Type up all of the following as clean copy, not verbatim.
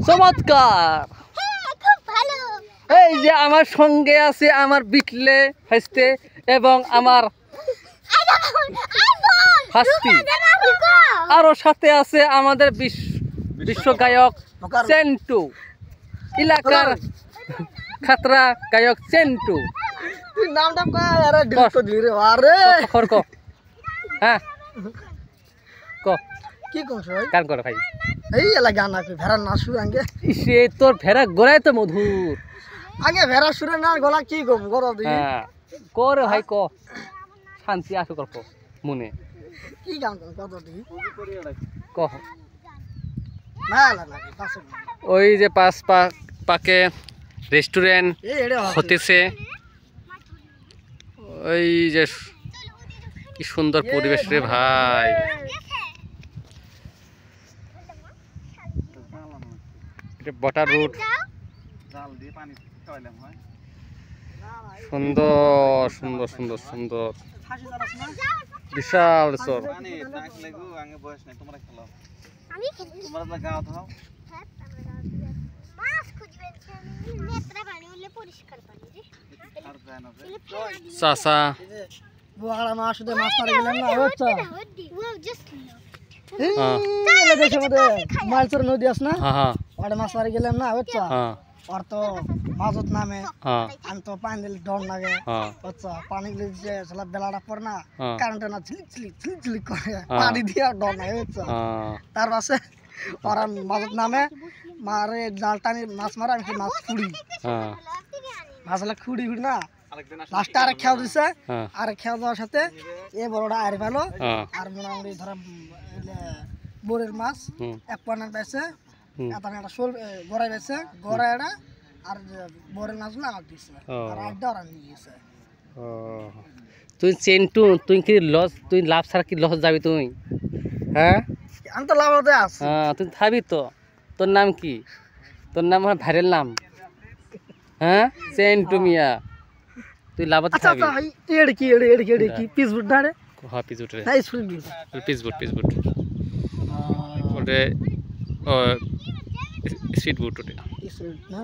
চমৎকার। এই যে আমার সঙ্গে আছে আমার বিটলে হাসতে এবং আমার হাসতি, আরো সাথে আছে আমাদের বিশ্ব গায়ক চেন্টু, এলাকার খাতরা গায়ক চেন্টু। তুই নামটা কয় আরে ডিলিট করে দিলি রে আরে খর ক হ্যাঁ ক কি কম ভাই গান কর ভাই। এই এলা গান আছে ভেড়া না সুর আগে সে তোর ভেড়া গোড়ায় তো মধুর। আগে ভেড়া সুরে না গলা কি কম গরো দি হ্যাঁ কর ভাই ক, শান্তি আসো গল্প মনে কি গান কত দি ক। না না না পাশে ওই যে পাকে রেস্টুরেন্ট এই এড়ে হতেছে, ওই যে কি সুন্দর পরিবেশ রে ভাই। এটা বটার রুট, সুন্দর সুন্দর সুন্দর সুন্দর বিশাল চর। চাচা বুয়াড়া মাছ শুধু মাছ মারি গেলেন না হচ্ছে মালচর নদী আছে না হ্যাঁ ওটা মাছ মারি গেলাম না হচ্ছে হ্যাঁ আর তো মাজত নামে হ্যাঁ আমি তো পানি দিলে ডর লাগে হ্যাঁ হচ্ছে পানি দিলে যে বেলাটা পর না হ্যাঁ। কারেন্ট না ঝিলিক করে পানি দিয়ে আর ডর লাগে হচ্ছে হ্যাঁ তার পাশে ওরা মাজত নামে মারে জাল টানি মাছ মারে আমি মাছ খুঁড়ি হ্যাঁ মাছলা খুঁড়ি না লাস্টে আরেক খেয়াল দিছে হ্যাঁ আরেক খেয়াল দেওয়ার সাথে এ বড়টা আর পেলো হ্যাঁ আর মোটামুটি ধরো বোরের মাছ হুম এক পানা বেছে হুম একটা শোল গড়াই বেছে গড়াইটা আর বোরের মাছগুলো আমার দিছে আর আড্ডা ওরা নিয়ে গেছে। ও তুই চেন্টু, তুই কি লস, তুই লাভ ছাড়া কি লস যাবি তুই? হ্যাঁ আমি তো লাভতে আছি। হ্যাঁ তুই থাকবি তো। তোর নাম কি? তোর নাম হয় ভাইরাল নাম, হ্যাঁ চেন্টু মিয়া। তুই লাভতে আচ্ছা থাকবি। আচ্ছা এড় কি পিস বুট না রে হ্যাঁ পিস বুট রে, এই শুনবি পিস বুট ওরে ও স্ট্রিট বুট ওটা। না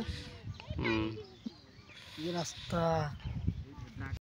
হুম এই রাস্তা